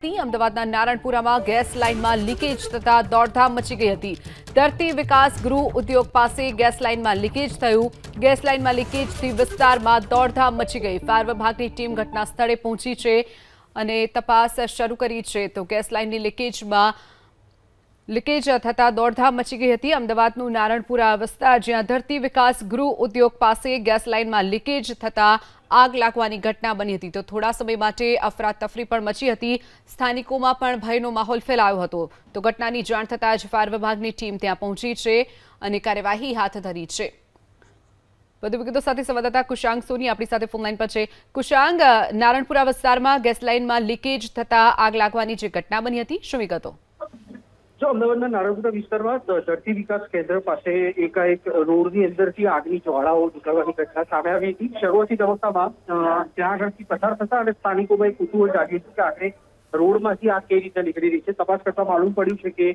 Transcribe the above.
અમદાવાદના નારણપુરામાં ગેસ લાઇનમાં લીકેજ થતા દોડધામ મચી ગઈ હતી। ધરતી વિકાસ ગૃહ ઉદ્યોગ પાસે ગેસ લાઇનમાં લીકેજ થયું। ગેસ લાઇનમાં લીકેજથી વિસ્તારમાં દોડધામ મચી ગઈ। ફાયર વિભાગની ટીમ ઘટના સ્થળે પહોંચી છે અને તપાસ શરૂ કરી છે। તો ગેસ લાઇનની લીકેજ થતા દોડધામ મચી ગઈ હતી। અમદાવાદનું નારણપુરા વિસ્તાર જ્યાં ધરતી વિકાસ ગૃહ ઉદ્યોગ પાસે ગેસ લાઇનમાં લીકેજ થતા આગ લાગવાની ઘટના બની હતી। તો થોડા સમય માટે અફરાતફરી પણ મચી હતી। સ્થાનિકોમાં પણ ભયનો માહોલ ફેલાયો હતો। તો ઘટનાની જાણ થતાં જ ફાયર વિભાગની ટીમ ત્યાં પહોંચી છે અને કાર્યવાહી હાથ ધરી છે। વધુ વિગતો સાથે સંવાદદાતા કુશાંગ સોની આપણી સાથે ફોન લાઈન પર છે। કુશાંગ, નારણપુરા વિસ્તારમાં ગેસ લાઇનમાં લીકેજ થતા આગ લાગવાની જે ઘટના બની હતી, શું વિગતો? જો અમદાવાદના નારણપુરા વિસ્તારમાં ધરતી વિકાસ કેન્દ્ર પાસે એકાએક રોડની અંદરથી આગની જ્વાળાઓ નીકળવાની ઘટના સામે આવી હતી। શરૂઆતી તબક્કામાં ત્યાં આગળથી પસાર થતા અને સ્થાનિકોમાં એક કુતૂહલ જાગ્યું હતું કે આખરે રોડમાંથી આગ કઈ રીતે નીકળી રહી છે। તપાસ કરતા માલુમ પડ્યું છે કે